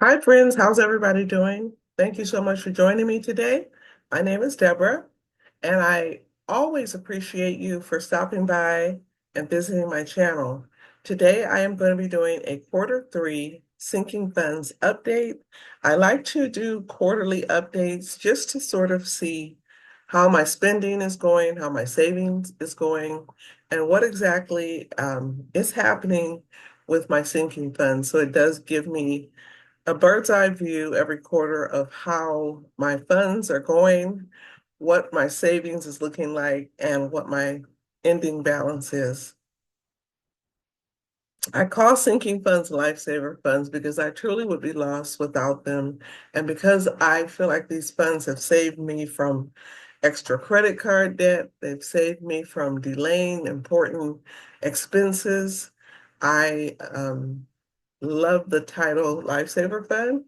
Hi, friends. How's everybody doing? Thank you so much for joining me today. My name is Deborah, and I always appreciate you for stopping by and visiting my channel. Today, I am going to be doing a quarter three sinking funds update. I like to do quarterly updates just to sort of see how my spending is going, how my savings is going, and what exactly is happening with my sinking funds. So it does give me a bird's eye view every quarter of how my funds are going, what my savings is looking like, and what my ending balance is. I call sinking funds lifesaver funds because I truly would be lost without them. And because I feel like these funds have saved me from extra credit card debt, they've saved me from delaying important expenses. I love the title Lifesaver Fund.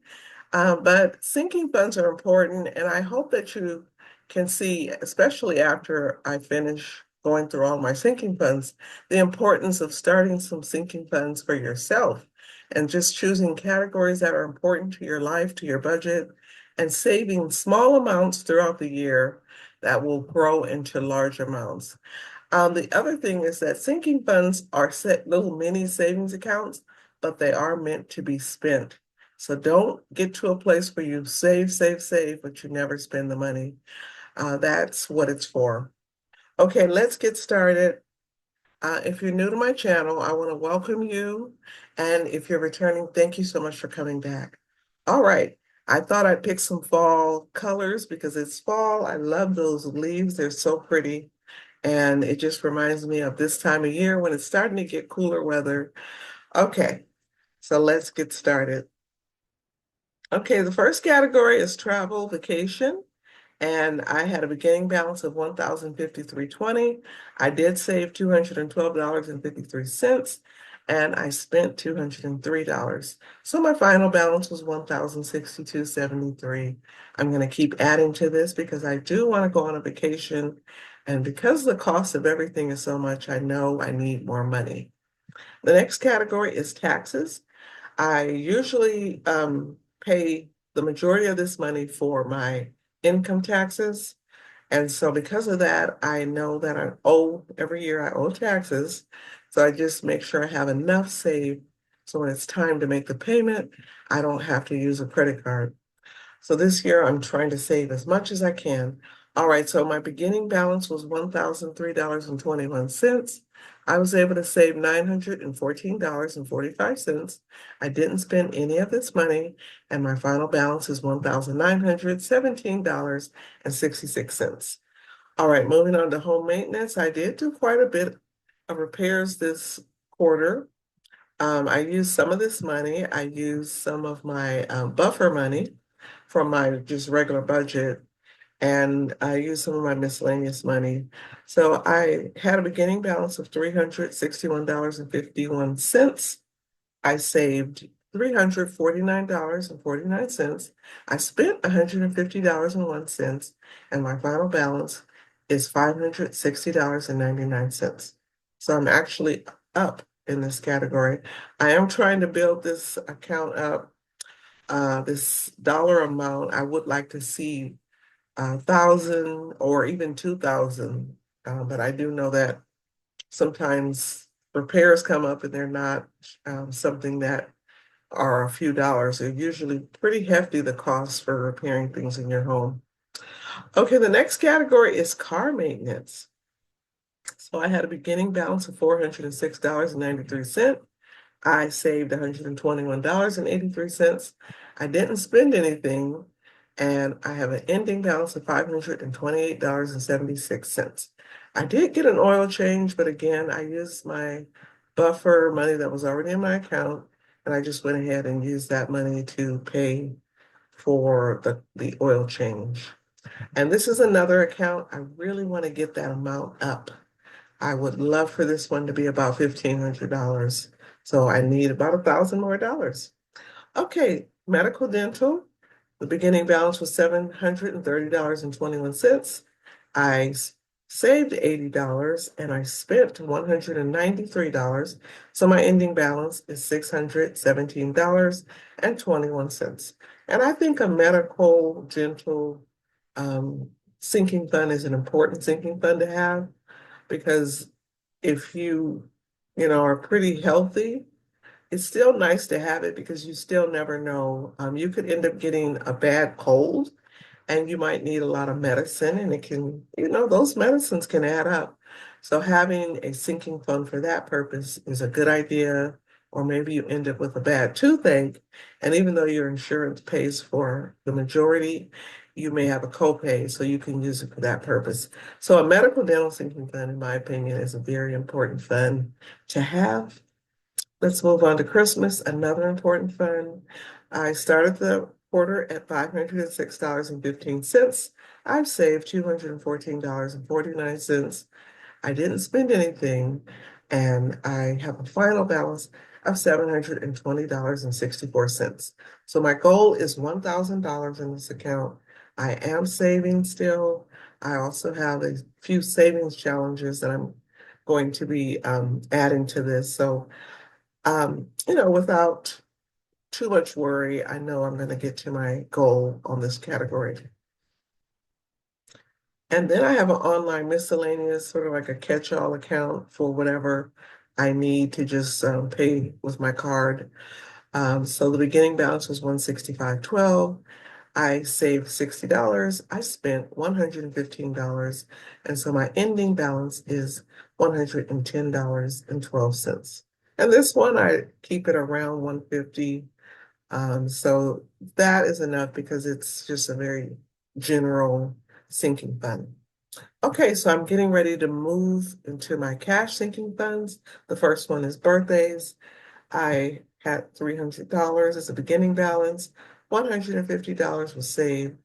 But sinking funds are important, and I hope that you can see, especially after I finish going through all my sinking funds, the importance of starting some sinking funds for yourself and just choosing categories that are important to your life, to your budget, and saving small amounts throughout the year that will grow into large amounts. The other thing is that sinking funds are set little mini savings accounts, but they are meant to be spent. So don't get to a place where you save, save, save, but you never spend the money. That's what it's for. Okay, let's get started. If you're new to my channel, I want to welcome you. And if you're returning, thank you so much for coming back. All right, I thought I'd pick some fall colors because it's fall. I love those leaves, they're so pretty. And it just reminds me of this time of year when it's starting to get cooler weather. Okay, so let's get started. Okay, the first category is travel vacation. And I had a beginning balance of $1,053.20. I did save $212.53, and I spent $203. So my final balance was $1,062.73. I'm going to keep adding to this because I do want to go on a vacation. And because the cost of everything is so much, I know I need more money. The next category is taxes. I usually pay the majority of this money for my income taxes. And so because of that, I know that I owe every year I owe taxes. So I just make sure I have enough saved. So when it's time to make the payment, I don't have to use a credit card. So this year I'm trying to save as much as I can. All right, so my beginning balance was $1,003.21. I was able to save $914.45. I didn't spend any of this money, and my final balance is $1,917.66. All right, moving on to home maintenance. I did do quite a bit of repairs this quarter. I used some of this money. I used some of my buffer money from my just regular budget, and I used some of my miscellaneous money. So I had a beginning balance of $361.51. I saved $349.49. I spent $150.01, and my final balance is $560.99. So I'm actually up in this category. I am trying to build this account up. This dollar amount, I would like to see 1,000 or even 2,000. But I do know that sometimes repairs come up and they're not something that are a few dollars. They're usually pretty hefty, the cost for repairing things in your home. Okay, the next category is car maintenance. So I had a beginning balance of $406.93. I saved $121.83. I didn't spend anything, and I have an ending balance of $528.76. I did get an oil change, but again, I used my buffer money that was already in my account, and I just went ahead and used that money to pay for the oil change. And this is another account. I really want to get that amount up. I would love for this one to be about $1,500. So I need about 1,000 more dollars. Okay, medical dental. The beginning balance was $730.21. I saved $80, and I spent $193. So my ending balance is $617.21. And I think a medical, dental, um, sinking fund is an important sinking fund to have because if you are pretty healthy, it's still nice to have it because you still never know. You could end up getting a bad cold and you might need a lot of medicine, and those medicines can add up. So having a sinking fund for that purpose is a good idea. Or maybe you end up with a bad toothache, and even though your insurance pays for the majority, you may have a copay, so you can use it for that purpose. So a medical dental sinking fund, in my opinion, is a very important fund to have. Let's move on to Christmas, another important fund. I started the quarter at $506.15. I've saved $214.49. I didn't spend anything, and I have a final balance of $720.64. So my goal is $1,000 in this account. I am saving still. I also have a few savings challenges that I'm going to be adding to this. So without too much worry, I know I'm going to get to my goal on this category. And then I have an online miscellaneous, sort of like a catch-all account for whatever I need to just pay with my card. So the beginning balance was 165.12. I saved $60. I spent $115. And so my ending balance is $110.12. And this one, I keep it around 150. So that is enough because it's just a very general sinking fund. Okay, so I'm getting ready to move into my cash sinking funds. The first one is birthdays. I had $300 as a beginning balance. $150 was saved.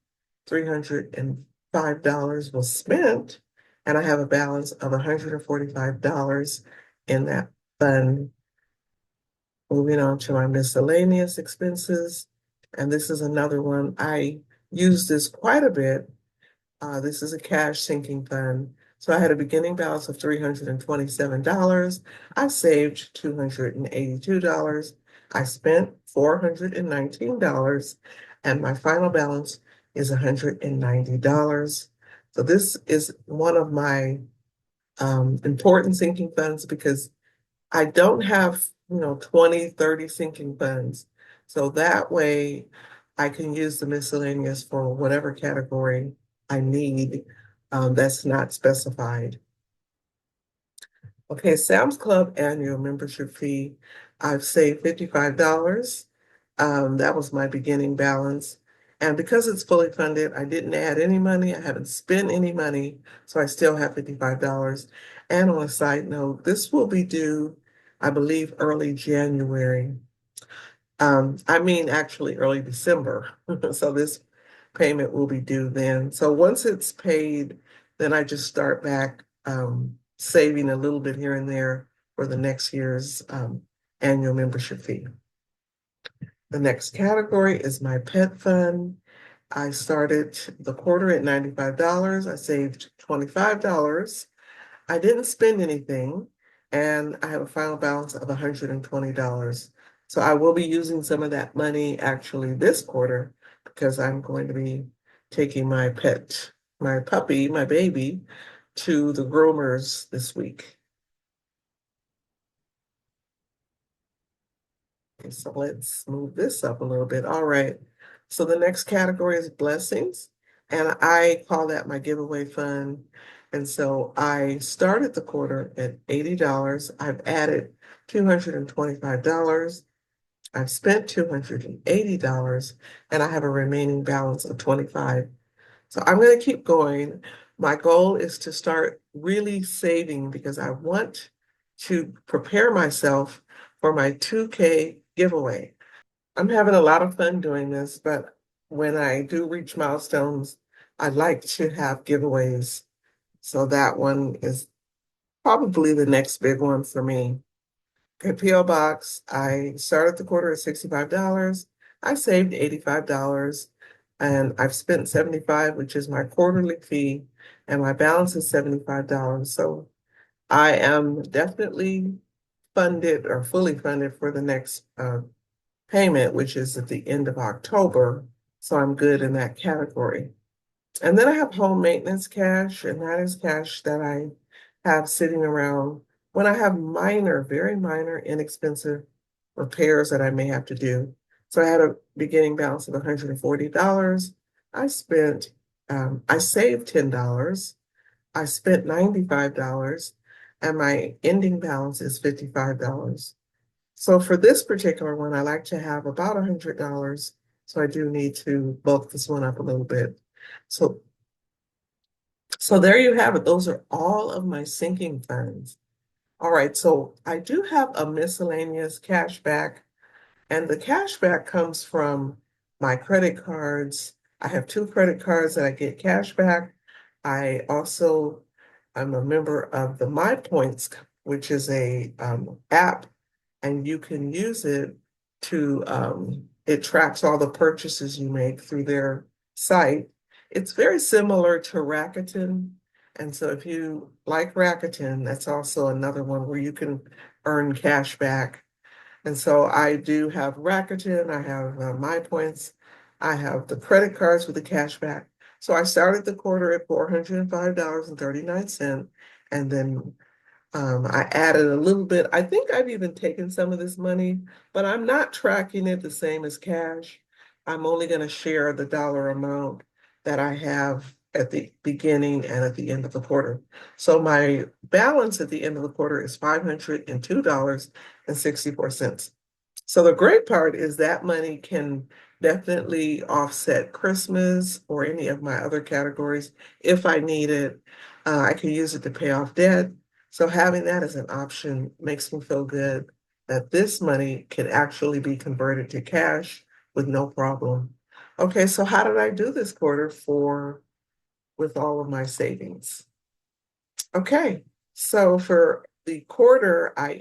$305 was spent. And I have a balance of $145 in that fund. Moving on to my miscellaneous expenses. And this is another one. I use this quite a bit. This is a cash sinking fund. So I had a beginning balance of $327. I saved $282. I spent $419. And my final balance is $190. So this is one of my important sinking funds because I don't have, 20, 30 sinking funds. So that way I can use the miscellaneous for whatever category I need that's not specified. Okay, Sam's Club annual membership fee. I've saved $55. That was my beginning balance. And because it's fully funded, I didn't add any money. I haven't spent any money, so I still have $55. And on a side note, this will be due, I believe, early January. I mean, actually early December. So this payment will be due then. So once it's paid, then I just start back saving a little bit here and there for the next year's annual membership fee. The next category is my pet fund. I started the quarter at $95. I saved $25. I didn't spend anything, and I have a final balance of $120. So I will be using some of that money actually this quarter because I'm going to be taking my pet, my puppy, my baby, to the groomers this week. Okay, so let's move this up a little bit. All right. So the next category is blessings, and I call that my giveaway fund. And so I started the quarter at $80. I've added $225. I've spent $280, and I have a remaining balance of 25. So I'm going to keep going. My goal is to start really saving because I want to prepare myself for my 2K giveaway. I'm having a lot of fun doing this, but when I do reach milestones, I like to have giveaways. So that one is probably the next big one for me. Okay, P.O. Box, I started the quarter at $65. I saved $85 and I've spent $75, which is my quarterly fee. and my balance is $75. So I am definitely funded or fully funded for the next payment, which is at the end of October. So I'm good in that category. And then I have home maintenance cash, and that is cash that I have sitting around when I have minor, very minor, inexpensive repairs that I may have to do. So I had a beginning balance of $140. I spent, I saved $10. I spent $95, and my ending balance is $55. So for this particular one, I like to have about $100. So I do need to bulk this one up a little bit. So so there you have it. Those are all of my sinking funds. All right, so I do have a miscellaneous cashback, and the cashback comes from my credit cards. I have two credit cards that I get cash back. I also am a member of the My Points, which is a app, and you can use it to it tracks all the purchases you make through their site. It's very similar to Rakuten. And so if you like Rakuten, that's also another one where you can earn cash back. And so I do have Rakuten, I have My Points, I have the credit cards with the cash back. So I started the quarter at $405.39, and then I added a little bit. I think I've even taken some of this money, but I'm not tracking it the same as cash. I'm only going to share the dollar amount that I have at the beginning and at the end of the quarter. So my balance at the end of the quarter is $502.64. So the great part is that money can definitely offset Christmas or any of my other categories if I need it. I can use it to pay off debt. So having that as an option makes me feel good that this money can actually be converted to cash with no problem. Okay, so how did I do this quarter for with all of my savings? Okay, so for the quarter, I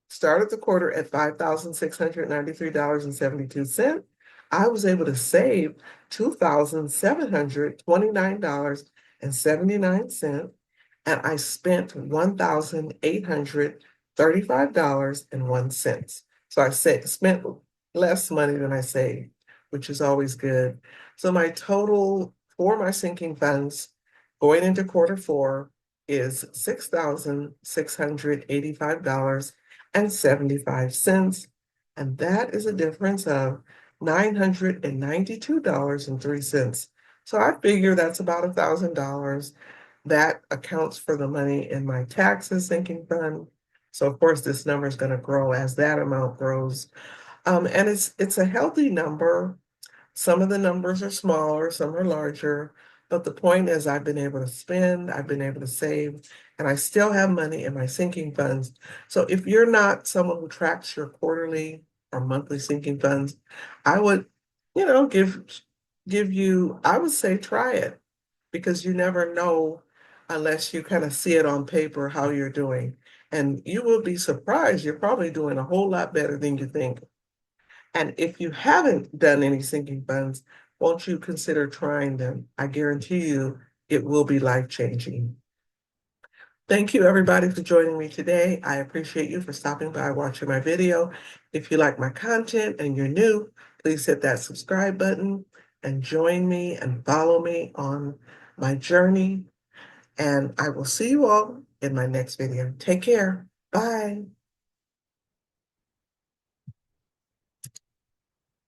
started the quarter at $5,693.72. I was able to save $2,729.79, and I spent $1,835.01. So spent less money than I saved, which is always good. So my total for my sinking funds going into quarter four is $6,685.75. And that is a difference of $992.03. So I figure that's about $1,000. That accounts for the money in my taxes sinking fund. So of course, this number is going to grow as that amount grows. And it's a healthy number. Some of the numbers are smaller, some are larger, but the point is I've been able to spend, I've been able to save, and I still have money in my sinking funds. So if you're not someone who tracks your quarterly or monthly sinking funds, I would, give you, I would say try it, because you never know unless you kind of see it on paper how you're doing. And you will be surprised. You're probably doing a whole lot better than you think. And if you haven't done any sinking funds, won't you consider trying them? I guarantee you it will be life-changing. Thank you, everybody, for joining me today. I appreciate you for stopping by watching my video. If you like my content and you're new, please hit that subscribe button and join me and follow me on my journey. And I will see you all in my next video. Take care. Bye.